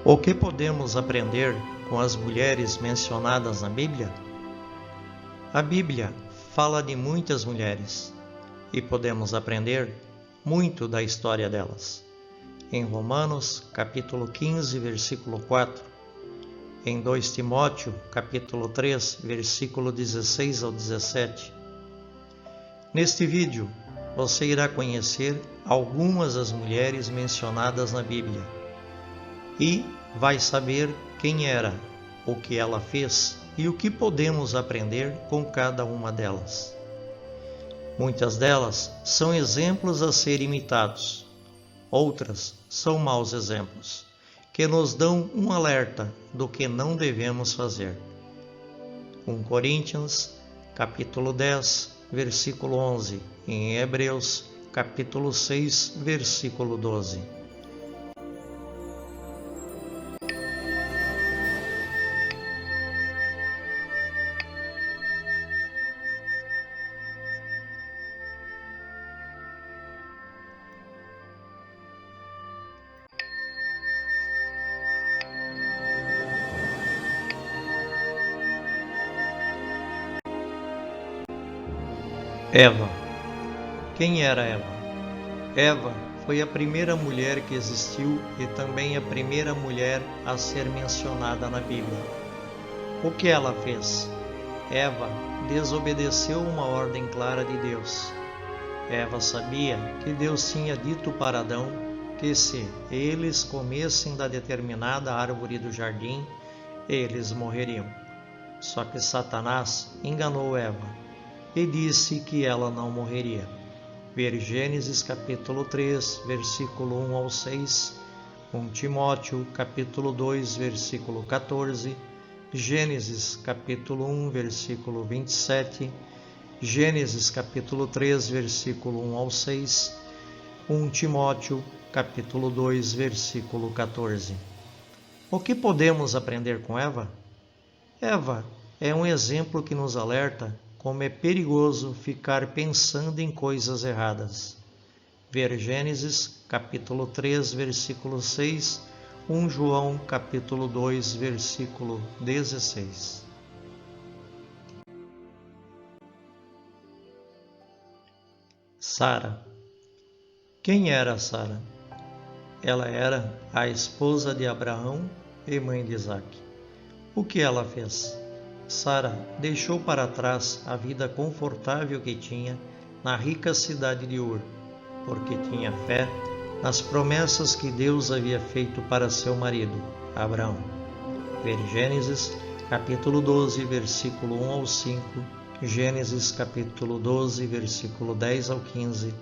O que podemos aprender com as mulheres mencionadas na Bíblia? A Bíblia fala de muitas mulheres e podemos aprender muito da história delas. Em Romanos, capítulo 15, versículo 4, em 2 Timóteo, capítulo 3, versículo 16 ao 17. Neste vídeo, você irá conhecer algumas das mulheres mencionadas na Bíblia e vai saber quem era, o que ela fez e o que podemos aprender com cada uma delas. Muitas delas são exemplos a ser imitados, outras são maus exemplos, que nos dão um alerta do que não devemos fazer. 1 Coríntios, capítulo 10, versículo 11, e em Hebreus, capítulo 6, versículo 12. Eva. Quem era Eva? Eva foi a primeira mulher que existiu e também a primeira mulher a ser mencionada na Bíblia. O que ela fez? Eva desobedeceu uma ordem clara de Deus. Eva sabia que Deus tinha dito para Adão que se eles comessem da determinada árvore do jardim, eles morreriam. Só que Satanás enganou Eva e disse que ela não morreria. Ver Gênesis capítulo 3, versículo 1 ao 6, 1 Timóteo capítulo 2, versículo 14, Gênesis capítulo 1, versículo 27, Gênesis capítulo 3, versículo 1 ao 6, 1 Timóteo capítulo 2, versículo 14. O que podemos aprender com Eva? Eva é um exemplo que nos alerta como é perigoso ficar pensando em coisas erradas. Ver Gênesis, capítulo 3, versículo 6, 1 João, capítulo 2, versículo 16. Sara. Quem era Sara? Ela era a esposa de Abraão e mãe de Isaac. O que ela fez? Sara deixou para trás a vida confortável que tinha na rica cidade de Ur, porque tinha fé nas promessas que Deus havia feito para seu marido, Abraão. Ver Gênesis, capítulo 12, versículo 1 ao 5, Gênesis, capítulo 12, versículo 10 ao 15,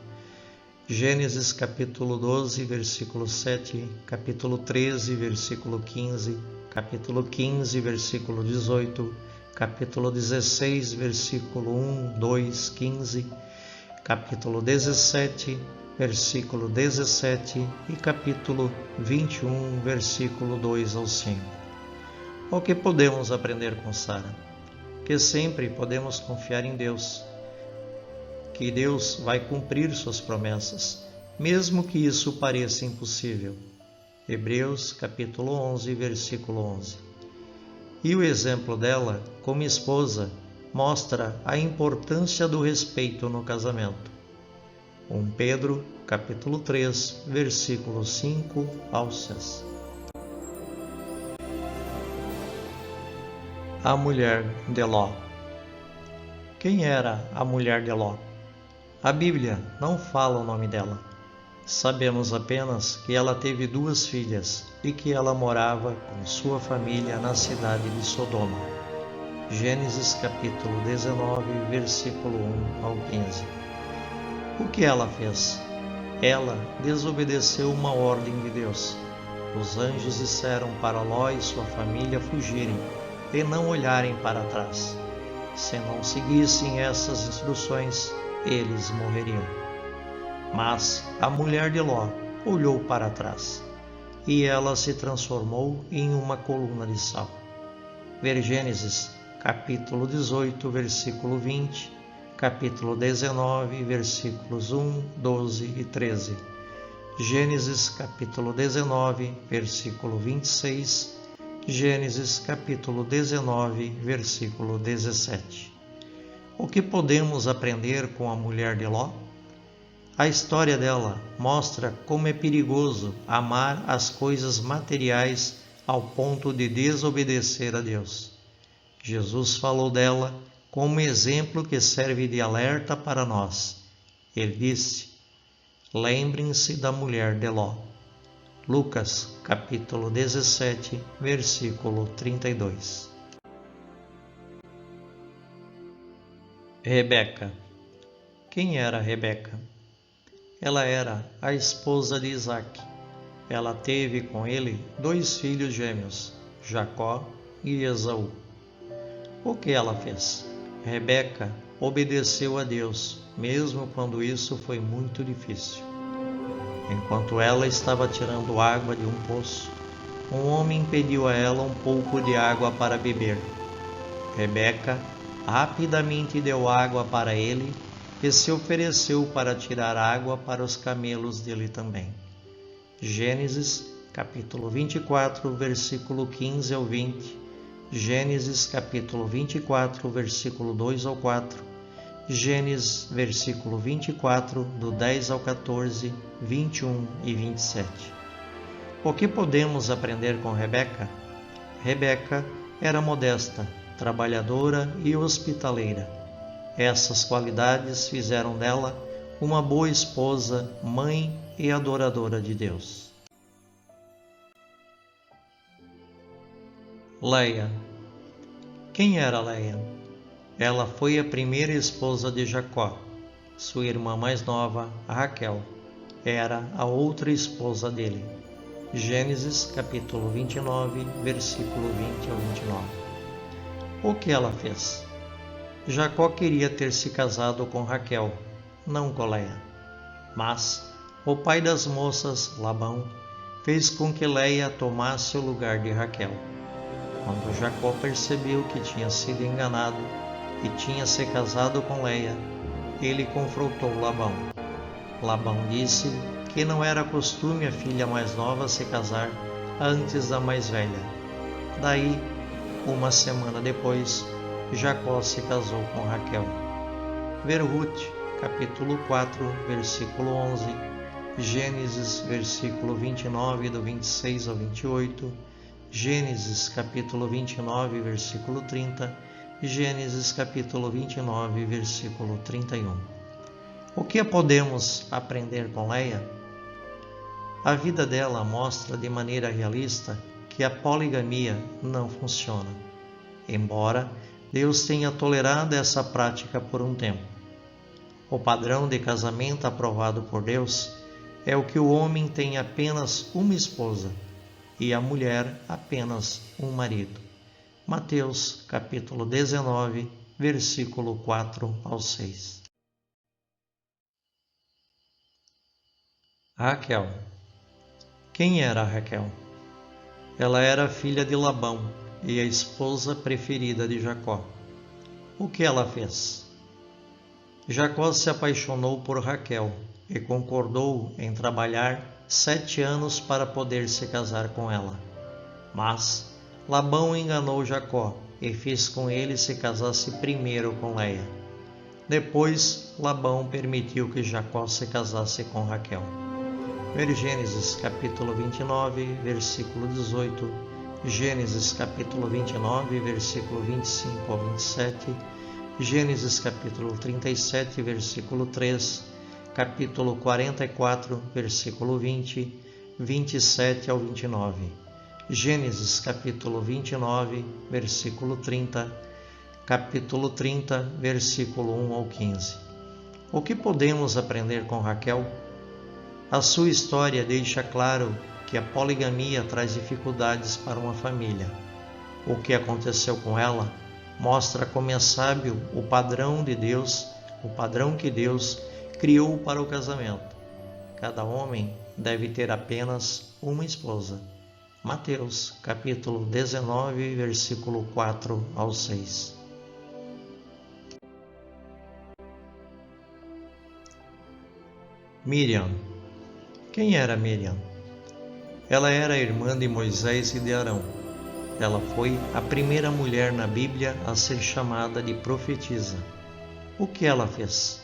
Gênesis, capítulo 12, versículo 7, capítulo 13, versículo 15, capítulo 15, versículo 18, capítulo 16, versículo 1, 2, 15, capítulo 17, versículo 17 e capítulo 21, versículo 2 ao 5. O que podemos aprender com Sara? Que sempre podemos confiar em Deus, que Deus vai cumprir suas promessas, mesmo que isso pareça impossível. Hebreus, capítulo 11, versículo 11. E o exemplo dela, como esposa, mostra a importância do respeito no casamento. 1 Pedro, capítulo 3, versículo 5 ao 6. A mulher de Ló. Quem era a mulher de Ló? A Bíblia não fala o nome dela. Sabemos apenas que ela teve 2 filhas e que ela morava com sua família na cidade de Sodoma. Gênesis capítulo 19, versículo 1 ao 15. O que ela fez? Ela desobedeceu uma ordem de Deus. Os anjos disseram para Ló e sua família fugirem e não olharem para trás. Se não seguissem essas instruções, eles morreriam. Mas a mulher de Ló olhou para trás e ela se transformou em uma coluna de sal. Ver Gênesis, capítulo 18, versículo 20, capítulo 19, versículos 1, 12 e 13, Gênesis capítulo 19, versículo 26, Gênesis capítulo 19, versículo 17. O que podemos aprender com a mulher de Ló? A história dela mostra como é perigoso amar as coisas materiais ao ponto de desobedecer a Deus. Jesus falou dela como exemplo que serve de alerta para nós. Ele disse: lembrem-se da mulher de Ló. Lucas, capítulo 17, versículo 32. Rebeca. Quem era Rebeca? Ela era a esposa de Isaque. Ela teve com ele 2 filhos gêmeos, Jacó e Esaú. O que ela fez? Rebeca obedeceu a Deus, mesmo quando isso foi muito difícil. Enquanto ela estava tirando água de um poço, um homem pediu a ela um pouco de água para beber. Rebeca rapidamente deu água para ele e se ofereceu para tirar água para os camelos dele também. Gênesis capítulo 24, versículo 15 ao 20, Gênesis capítulo 24, versículo 2 ao 4, Gênesis versículo 24, do 10 ao 14, 21 e 27. O que podemos aprender com Rebeca? Rebeca era modesta, trabalhadora e hospitaleira. Essas qualidades fizeram dela uma boa esposa, mãe e adoradora de Deus. Leia. Quem era Leia? Ela foi a primeira esposa de Jacó. Sua irmã mais nova, Raquel, era a outra esposa dele. Gênesis capítulo 29, versículo 20 ao 29. O que ela fez? Jacó queria ter se casado com Raquel, não com Leia. Mas o pai das moças, Labão, fez com que Leia tomasse o lugar de Raquel. Quando Jacó percebeu que tinha sido enganado e tinha se casado com Leia, ele confrontou Labão. Labão disse que não era costume a filha mais nova se casar antes da mais velha. Daí, uma semana depois, Jacó se casou com Raquel. Ver Ruth, capítulo 4, versículo 11, Gênesis, versículo 29, do 26 ao 28, Gênesis, capítulo 29, versículo 30, Gênesis, capítulo 29, versículo 31. O que podemos aprender com Leia? A vida dela mostra de maneira realista que a poligamia não funciona, embora Deus tenha tolerado essa prática por um tempo. O padrão de casamento aprovado por Deus é o que o homem tem apenas uma esposa e a mulher apenas um marido. Mateus, capítulo 19, versículo 4 ao 6. Raquel. Quem era Raquel? Ela era filha de Labão e a esposa preferida de Jacó. O que ela fez? Jacó se apaixonou por Raquel e concordou em trabalhar 7 anos para poder se casar com ela. Mas Labão enganou Jacó e fez com ele se casasse primeiro com Leia. Depois, Labão permitiu que Jacó se casasse com Raquel. Ver Gênesis capítulo 29, versículo 18, Gênesis capítulo 29, versículo 25 ao 27, Gênesis capítulo 37, versículo 3, capítulo 44, versículo 20, 27 ao 29, Gênesis capítulo 29, versículo 30, capítulo 30, versículo 1 ao 15. O que podemos aprender com Raquel? A sua história deixa claro que a poligamia traz dificuldades para uma família. O que aconteceu com ela mostra como é sábio o padrão de Deus, o padrão que Deus criou para o casamento. Cada homem deve ter apenas uma esposa. Mateus, capítulo 19, versículo 4 ao 6. Miriam. Quem era Miriam? Ela era irmã de Moisés e de Arão. Ela foi a primeira mulher na Bíblia a ser chamada de profetisa. O que ela fez?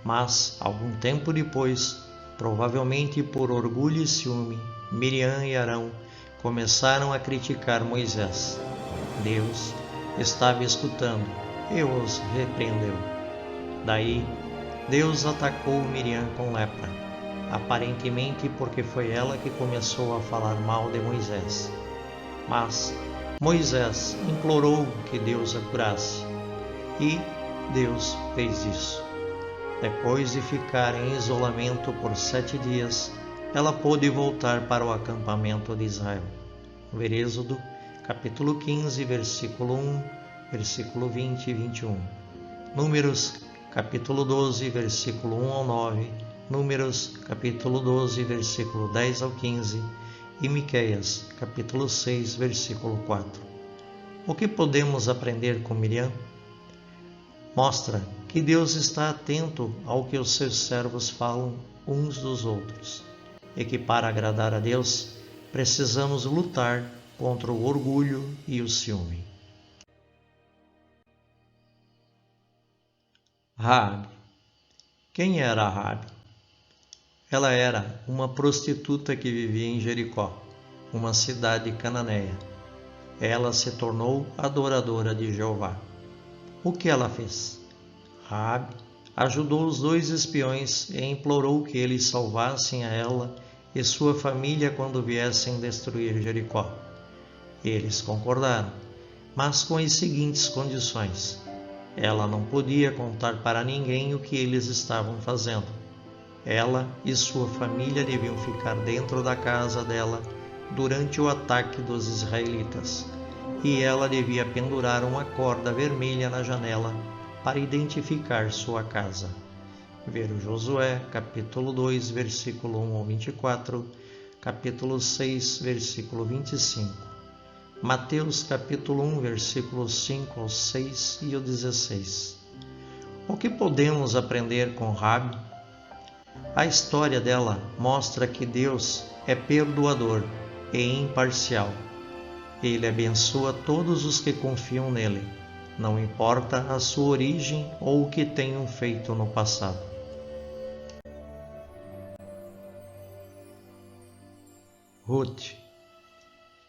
Mas, algum tempo depois, provavelmente por orgulho e ciúme, Miriam e Arão começaram a criticar Moisés. Deus estava escutando e os repreendeu. Daí, Deus atacou Miriam com lepra, aparentemente porque foi ela que começou a falar mal de Moisés. Mas Moisés implorou que Deus a curasse, e Deus fez isso. Depois de ficar em isolamento por 7 dias, ela pôde voltar para o acampamento de Israel. Ver Êxodo, capítulo 15, versículo 1, versículo 20 e 21. Números, capítulo 12, versículo 1 ao 9. Números, capítulo 12, versículo 10 ao 15. E Miqueias, capítulo 6, versículo 4. O que podemos aprender com Miriam? Mostra que Deus está atento ao que os seus servos falam uns dos outros, e que para agradar a Deus precisamos lutar contra o orgulho e o ciúme. Raabe. Quem era Raabe? Ela era uma prostituta que vivia em Jericó, uma cidade cananeia. Ela se tornou adoradora de Jeová. O que ela fez? Raabe ajudou os 2 espiões e implorou que eles salvassem a ela e sua família quando viessem destruir Jericó. Eles concordaram, mas com as seguintes condições: ela não podia contar para ninguém o que eles estavam fazendo. Ela e sua família deviam ficar dentro da casa dela durante o ataque dos israelitas, e ela devia pendurar uma corda vermelha na janela para identificar sua casa. Ver Josué, capítulo 2, versículo 1 ao 24, capítulo 6, versículo 25. Mateus, capítulo 1, versículos 5 ao 6 e ao 16. O que podemos aprender com Raabe? A história dela mostra que Deus é perdoador e imparcial. Ele abençoa todos os que confiam nele, não importa a sua origem ou o que tenham feito no passado. Ruth.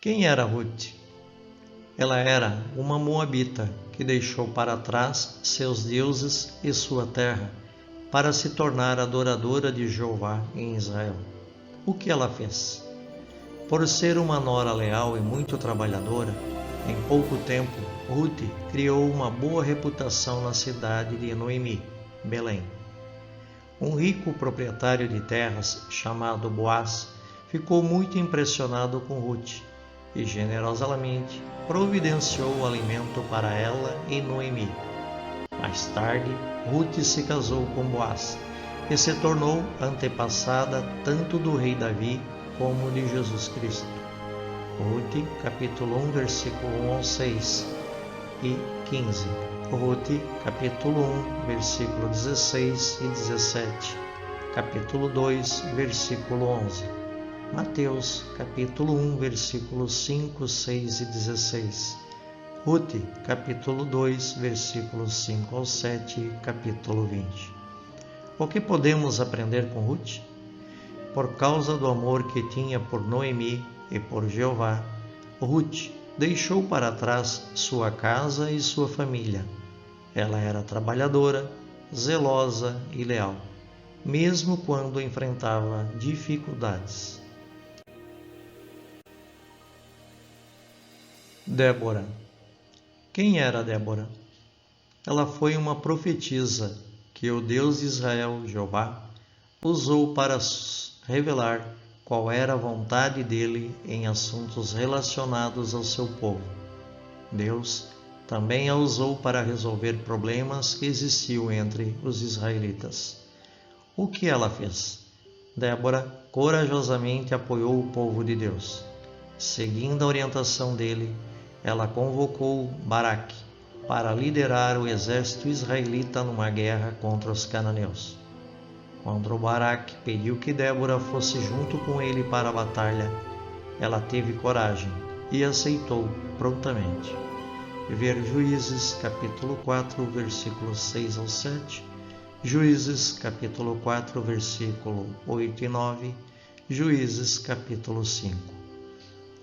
Quem era Ruth? Ela era uma moabita que deixou para trás seus deuses e sua terra para se tornar adoradora de Jeová em Israel. O que ela fez? Por ser uma nora leal e muito trabalhadora, em pouco tempo, Ruth criou uma boa reputação na cidade de Noemi, Belém. Um rico proprietário de terras, chamado Boaz, ficou muito impressionado com Ruth e generosamente providenciou alimento para ela e Noemi. Mais tarde, Ruth se casou com Boaz e se tornou antepassada tanto do rei Davi como de Jesus Cristo. Ruth, capítulo 1, versículo 1 ao 6 e 15. Ruth, capítulo 1, versículo 16 e 17. Capítulo 2, versículo 11. Mateus, capítulo 1, versículos 5, 6 e 16. Ruth, capítulo 2, versículos 5 ao 7 e capítulo 20. O que podemos aprender com Ruth? Por causa do amor que tinha por Noemi e por Jeová, Ruth deixou para trás sua casa e sua família. Ela era trabalhadora, zelosa e leal, mesmo quando enfrentava dificuldades. Débora. Quem era Débora? Ela foi uma profetisa que o Deus de Israel, Jeová, usou para revelar qual era a vontade dele em assuntos relacionados ao seu povo. Deus também a usou para resolver problemas que existiam entre os israelitas. O que ela fez? Débora corajosamente apoiou o povo de Deus. Seguindo a orientação dele, ela convocou Baraque para liderar o exército israelita numa guerra contra os cananeus. Quando Baraque pediu que Débora fosse junto com ele para a batalha, ela teve coragem e aceitou prontamente. Ver Juízes capítulo 4, versículos 6 ao 7, Juízes capítulo 4, versículo 8 e 9, Juízes capítulo 5.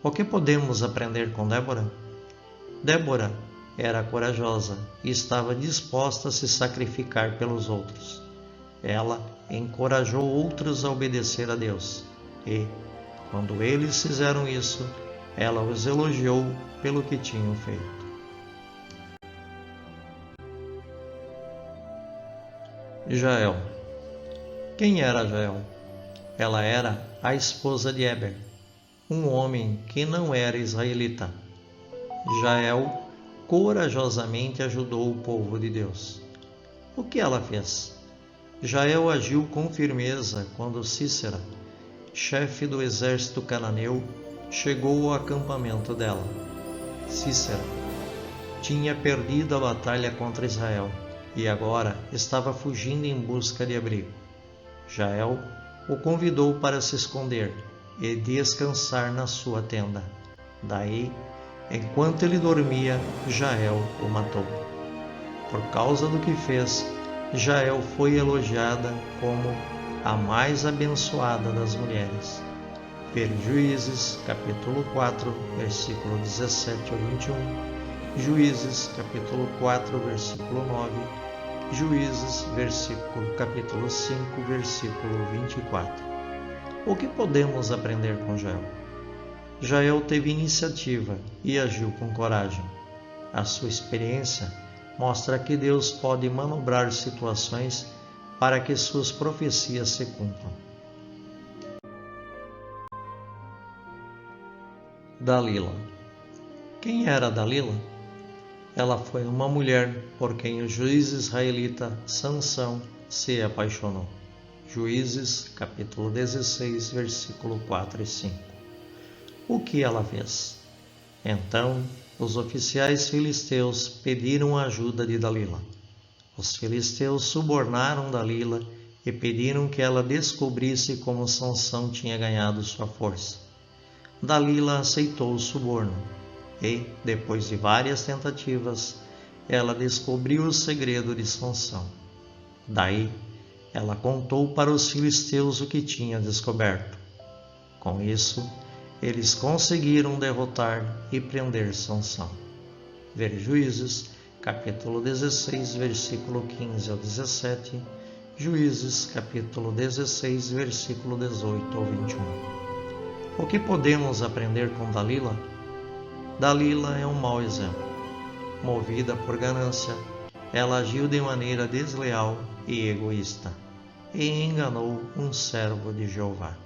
O que podemos aprender com Débora? Débora era corajosa e estava disposta a se sacrificar pelos outros. Ela encorajou outros a obedecer a Deus e, quando eles fizeram isso, ela os elogiou pelo que tinham feito. Jael. Quem era Jael? Ela era a esposa de Heber, um homem que não era israelita. Jael corajosamente ajudou o povo de Deus. O que ela fez? Jael agiu com firmeza quando Sísera, chefe do exército cananeu, chegou ao acampamento dela. Sísera tinha perdido a batalha contra Israel e agora estava fugindo em busca de abrigo. Jael o convidou para se esconder e descansar na sua tenda. Daí, enquanto ele dormia, Jael o matou. Por causa do que fez, Jael foi elogiada como a mais abençoada das mulheres. Ver Juízes, capítulo 4, versículo 17 ao 21, Juízes, capítulo 4, versículo 9, Juízes, capítulo 5, versículo 24. O que podemos aprender com Jael? Jael teve iniciativa e agiu com coragem. A sua experiência mostra que Deus pode manobrar situações para que suas profecias se cumpram. Dalila. Quem era Dalila? Ela foi uma mulher por quem o juiz israelita Sansão se apaixonou. Juízes, capítulo 16, versículo 4 e 5. O que ela fez? Então, os oficiais filisteus pediram a ajuda de Dalila. Os filisteus subornaram Dalila e pediram que ela descobrisse como Sansão tinha ganhado sua força. Dalila aceitou o suborno e, depois de várias tentativas, ela descobriu o segredo de Sansão. Daí, ela contou para os filisteus o que tinha descoberto. Com isso, eles conseguiram derrotar e prender Sansão. Ver Juízes, capítulo 16, versículo 15 ao 17, Juízes, capítulo 16, versículo 18 ao 21. O que podemos aprender com Dalila? Dalila é um mau exemplo. Movida por ganância, ela agiu de maneira desleal e egoísta, e enganou um servo de Jeová.